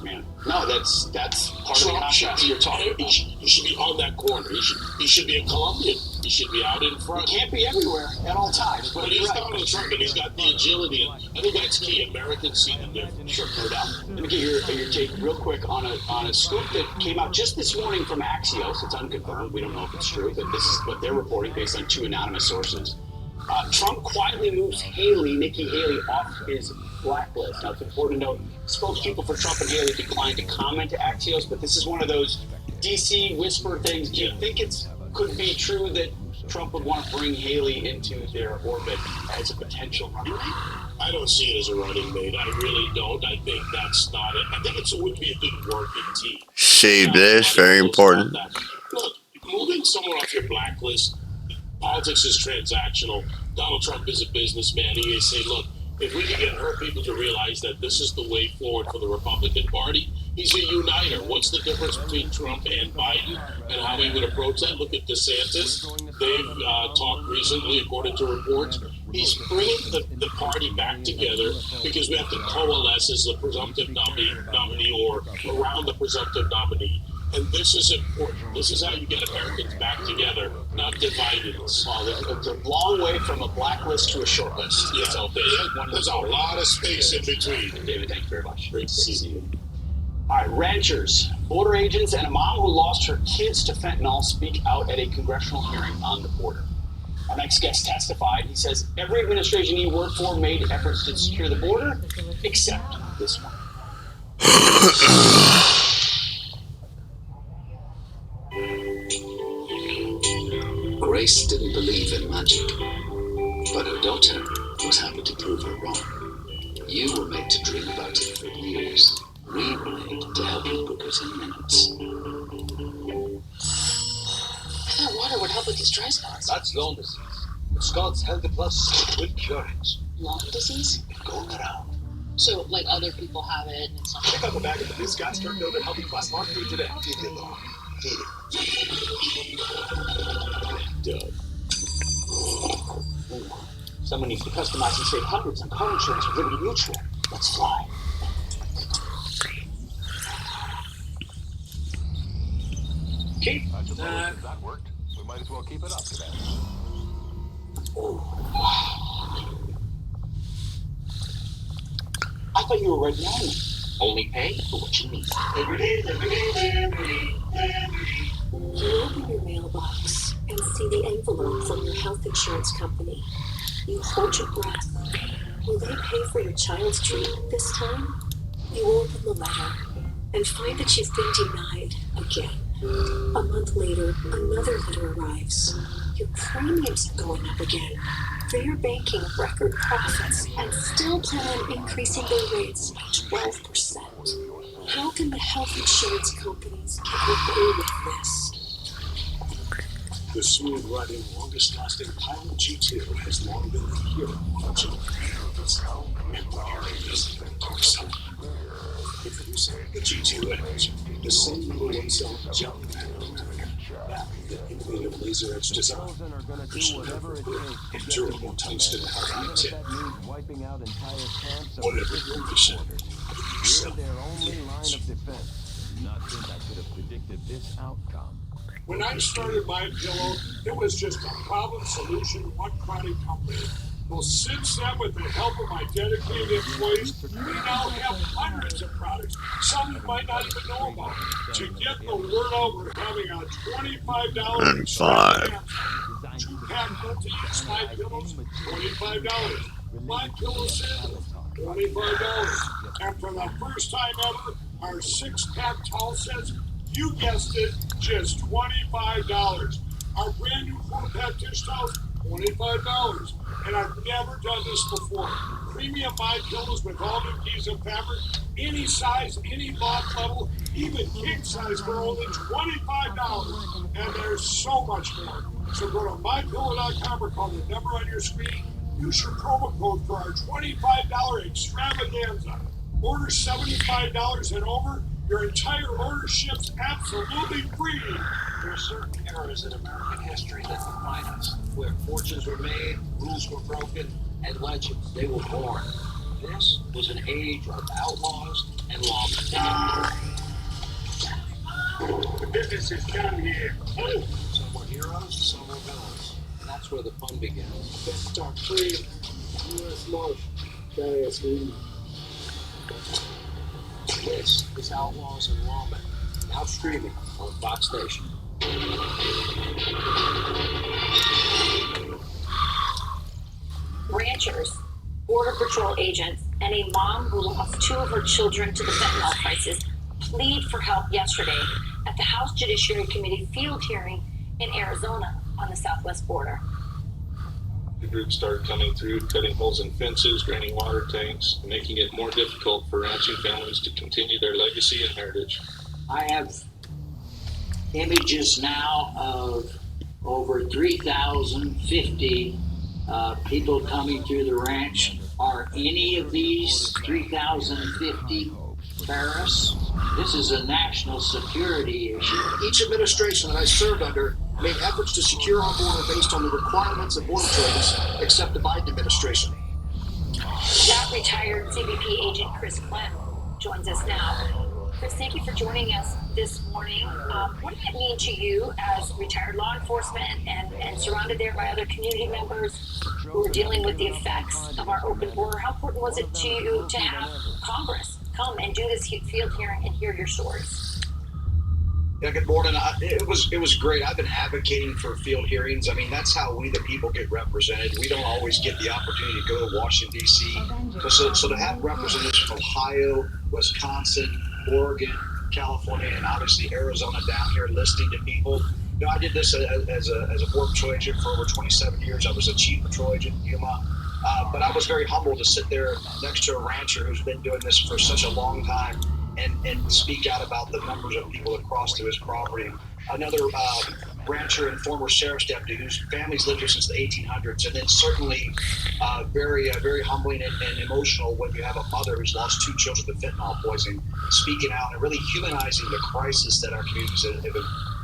Man, no, that's part Trump of the contrast you're talking about. He should be on that corner. He should be a Colombian. He should be out in front. He can't be everywhere at all times. But he's Donald Trump, and he's got the agility. And I think that's key. Americans see the difference. Sure, no doubt. Let me get your take real quick on a scoop that came out just this morning from Axios. It's unconfirmed. We don't know if it's true, but this is what they're reporting based on two anonymous sources. Trump quietly moves Nikki Haley, off his blacklist. Now, it's important to note, spokespeople for Trump and Haley declined to comment to Axios, but this is one of those DC whisper things. Do you think it could be true that Trump would want to bring Haley into their orbit as a potential running mate? I don't see it as a running mate. I really don't. I think that's not it. I think it would be a good working team. Save this, very important. Look, moving someone off your blacklist, politics is transactional. Donald Trump is a businessman. He is saying, look, if we can get her people to realize that this is the way forward for the Republican Party, he's a uniter. What's the difference between Trump and Biden and how he would approach that? Look at DeSantis. They've talked recently, according to reports. He's bringing the party back together because we have to coalesce as a presumptive nominee or around the presumptive nominee. And this is important. This is how you get Americans back together, not divided. Well, it's a long way from a blacklist to a short list. Yeah, so there's a lot of space in between. David, thank you very much. Great to see you. All right, ranchers, border agents, and a mom who lost her kids to fentanyl speak out at a congressional hearing on the border. Our next guest testified. He says every administration he worked for made efforts to secure the border, except this one. Grace didn't believe in magic, but her daughter was happy to prove her wrong. You were made to dream about it for years. We were made to help you book it in minutes. I thought water would help with these dry spots. That's lung disease. Scott's Healthy Plus will cure it. Lung disease? Going around. So, like, other people have it and it's not. Pick up a bag of the new Scott's Turn Builder Healthy Plus Mark food today. Feed it along. Feed it. Doug. Someone needs to customize and save hundreds on car insurance with Liberty Mutual. Let's fly. Keep that worked. We might as well keep it up today. I thought you were right behind me. Only pay for what you need. You open your mailbox and see the envelope from your health insurance company. You hold your breath. Will they pay for your child's treatment this time? You open the letter and find that you've been denied again. A month later, another letter arrives. Your premiums are going up again. They're banking record profits and still plan on increasing their rates by 12%. How can the health insurance companies get away with this? The smooth-riding, longest-lasting Pilot G2 has long been the hero of general vehicles. And preparing this person. Introducing the G2 Edge, the same #1 selling jellyback in America. Backed with an innovative laser-edge design, cushioned over grip, and durable tungsten carbide tip. Whatever your mission, yourself. When I started MyPillow, it was just a problem-solution, one-product company. Well, since then, with the help of my dedicated employees, we now have hundreds of products, some you might not even know about. To get the word out, we're having a $25 extravaganza. 2-pack multi-use MyPillows, $25. MyPillow sandals, $25. And for the first time ever, our 6-pack towel sets, you guessed it, just $25. Our brand new 4-pack dish towels, $25. And I've never done this before. Premium MyPillows with all new Giza fabric, any size, any loft level, even king size for only $25. And there's so much more. So go to MyPillow.com or call the number on your screen. Use your promo code for our $25 extravaganza. Order $75 and over, your entire order ships absolutely free. There are certain eras in American history that define us, where fortunes were made, rules were broken, and legends, they were born. This was an age of outlaws and lawmen. The business has come here. Some were heroes, some were villains. And that's where the fun begins. Let's start free. U.S. Marshal. J.S. Reed. This is Outlaws and Lawmen, now streaming on Fox Station. Ranchers, Border Patrol agents, and a mom who lost 2 of her children to the fentanyl crisis plead for help yesterday at the House Judiciary Committee field hearing in Arizona on the southwest border. The groups started coming through, cutting holes in fences, draining water tanks, making it more difficult for ranching families to continue their legacy and heritage. I have images now of over 3,050 people coming through the ranch. Are any of these 3,050 terrorists? This is a national security issue. Each administration that I served under made efforts to secure our border based on the requirements of border trades, except the Biden administration. That retired CBP agent Chris Clem joins us now. Chris, thank you for joining us this morning. What does it mean to you as retired law enforcement and surrounded there by other community members who are dealing with the effects of our open border? How important was it to you to have Congress come and do this field hearing and hear your stories? Yeah, good morning. It was great. I've been advocating for field hearings. I mean, that's how we, the people, get represented. We don't always get the opportunity to go to Washington, D.C. So to have representatives from Ohio, Wisconsin, Oregon, California, and obviously Arizona down here listening to people. You know, I did this as a border patrol agent for over 27 years. I was a chief patrol agent in Yuma. But I was very humbled to sit there next to a rancher who's been doing this for such a long time and speak out about the numbers of people that crossed through his property. Another rancher and former sheriff's deputy whose family's lived here since the 1800s, and then certainly very humbling and emotional when you have a mother who's lost 2 children to fentanyl poisoning, speaking out and really humanizing the crisis that our communities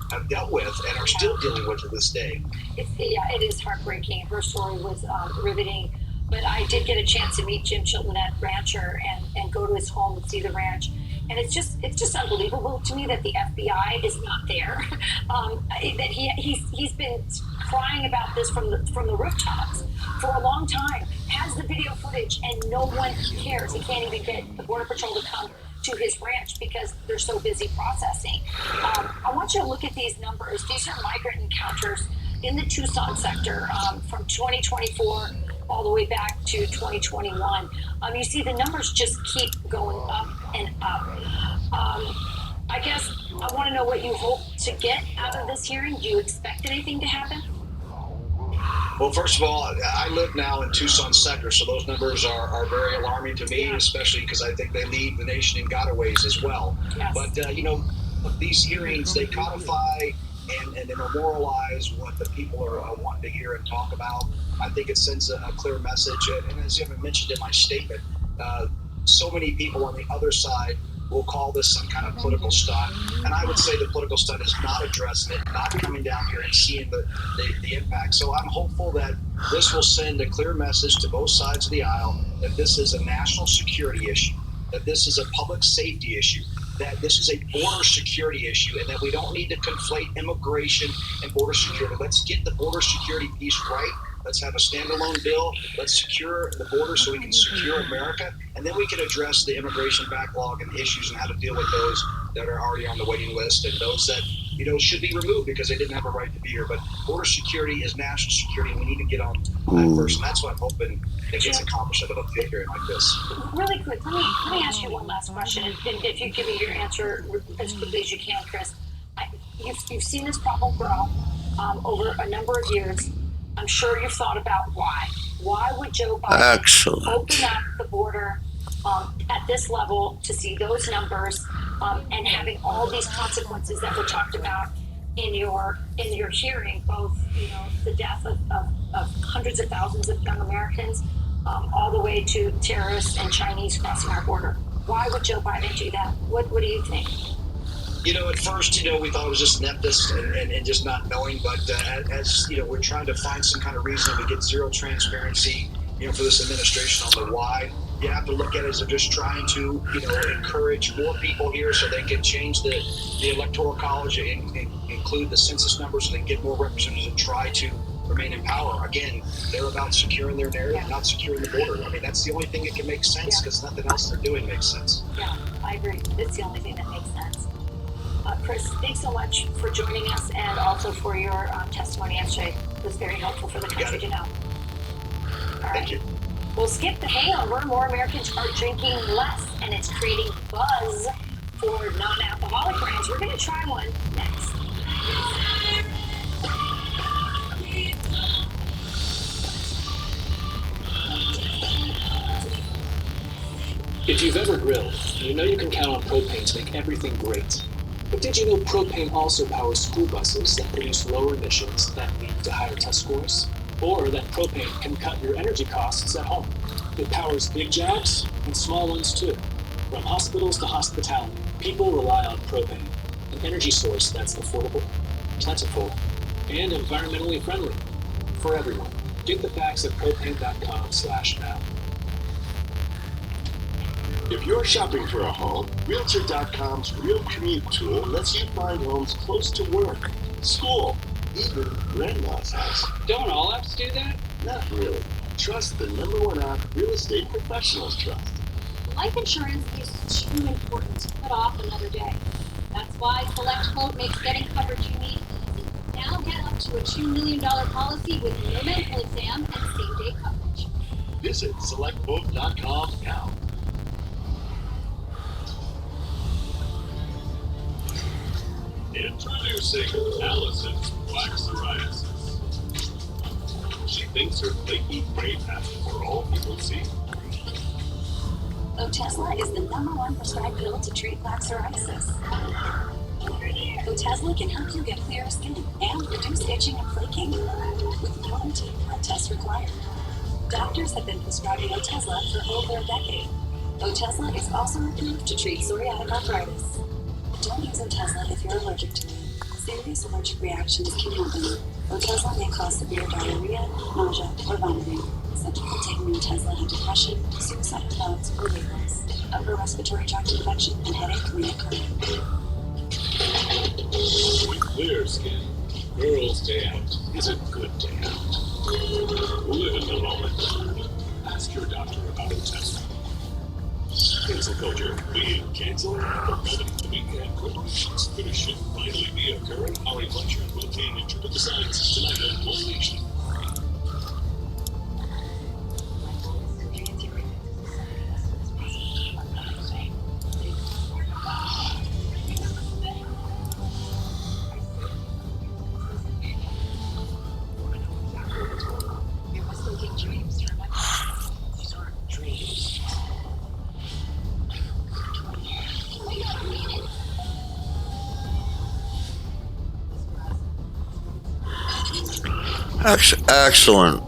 have dealt with and are still dealing with to this day. It is heartbreaking. Her story was riveting, but I did get a chance to meet Jim Chilton, that rancher, and go to his home and see the ranch. And it's just unbelievable to me that the FBI is not there. That he's been crying about this from the rooftops for a long time. Has the video footage, and no one cares. He can't even get the Border Patrol to come to his ranch because they're so busy processing. I want you to look at these numbers. These are migrant encounters in the Tucson sector from 2024 all the way back to 2021. You see the numbers just keep going up and up. I guess I want to know what you hope to get out of this hearing. Do you expect anything to happen? Well, first of all, I live now in Tucson sector, so those numbers are very alarming to me, especially because I think they lead the nation in gotaways as well. Yes. But, these hearings, they codify and they memorialize what the people are wanting to hear and talk about. I think it sends a clear message. And as you mentioned in my statement, so many people on the other side will call this some kind of political stunt. And I would say the political stunt is not addressing it, not coming down here and seeing the impact. So I'm hopeful that this will send a clear message to both sides of the aisle that this is a national security issue, that this is a public safety issue, that this is a border security issue, and that we don't need to conflate immigration and border security. Let's get the border security piece right. Let's have a standalone bill. Let's secure the border so we can secure America. And then we can address the immigration backlog and issues and how to deal with those that are already on the waiting list and those that, should be removed because they didn't have a right to be here. But border security is national security, and we need to get on that first. And that's what I'm hoping that gets accomplished out of a field hearing like this. Really quick, let me ask you one last question. And if you give me your answer as quickly as you can, Chris. You've seen this problem grow over a number of years. I'm sure you've thought about why. Why would Joe Biden open up the border at this level to see those numbers and having all these consequences that were talked about in your hearing, both the death of hundreds of thousands of young Americans, all the way to terrorists and Chinese crossing our border? Why would Joe Biden do that? What do you think? At first, we thought it was just ineptness and just not knowing. But as we're trying to find some kind of reason to get zero transparency, for this administration on the why. You have to look at it as they're just trying to, encourage more people here so they can change the electoral college and include the census numbers so they can get more representatives and try to remain in power. Again, they're about securing their narrative, not securing the border. I mean, that's the only thing that can make sense because nothing else they're doing makes sense. Yeah, I agree. It's the only thing that makes sense. Chris, thanks so much for joining us and also for your testimony yesterday. It was very helpful for the country to know. All right. Thank you. We'll skip the hangover. More Americans are drinking less, and it's creating buzz for non-alcoholic brands. We're going to try one next. If you've ever grilled, you know you can count on propane to make everything great. But did you know propane also powers school buses that produce lower emissions that lead to higher test scores? Or that propane can cut your energy costs at home. It powers big jobs and small ones too. From hospitals to hospitality, people rely on propane, an energy source that's affordable, plentiful, and environmentally friendly for everyone. Get the facts at propane.com/now. If you're shopping for a home, Realtor.com's Real Commute tool lets you find homes close to work, school, even grandma's house. Don't all apps do that? Not really. Trust the #1 app real estate professionals trust. Life insurance is too important to put off another day. That's why Select Quote makes getting coverage you need easy. Now get up to a $2 million policy with no medical exam and same-day coverage. Visit SelectQuote.com now. Introducing Allison's Black Psoriasis. She thinks her flaky gray patch for all people see. Otezla is the #1 prescribed pill to treat plaque psoriasis. Otezla can help you get clearer skin and reduce itching and flaking with no blood tests required. Doctors have been prescribing Otezla for over a decade. Otezla is also approved to treat psoriatic arthritis. Don't use Otezla if you're allergic to it. Serious allergic reactions can happen. Otezla may cause severe diarrhea, nausea, or vomiting. Some people taking Otezla have depression, suicidal thoughts, or weight loss. Upper respiratory tract infection and headache may occur. With clear skin, Girls' Day Out is a good day out. Live in the moment. Ask your doctor about Otezla. Cancel culture being canceled. Permitting to be corporations. Could a shift finally be occurring? Ari Fletcher and Will Kane interpret the science tonight on One Nation. Excellent.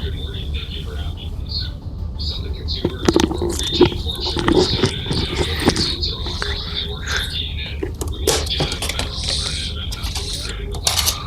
Good morning. Thank you for having us. Some of the consumers were reaching for sugar sodas and seltzer water when they were drinking, and we want to give them a better alternative, and that's what we created with our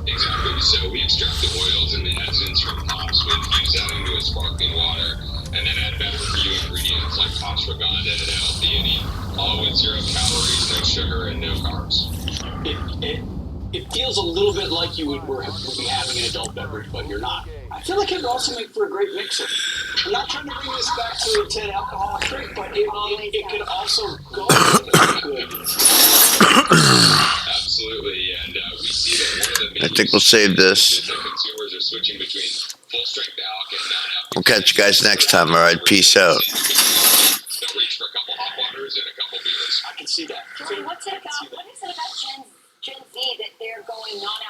Exactly. So we extract the oils and the essence from hops. We infuse that into a sparkling water, and then add better for you ingredients like ashwagandha and L-theanine, all with 0 calories, no sugar, and no carbs. It feels a little bit like you would be having an adult beverage, but you're not. I feel like it would also make for a great mixer. I'm not trying to bring this back to an alcoholic drink, but it could also go good. Absolutely, and we see that one of the main I think we'll save this. is that consumers are switching between full strength alc and non-alc. We'll catch you guys next time. All right, peace out. They'll reach for a couple hot waters and a couple beers. I can see that. Jordan, what is it about Gen Z that they're going non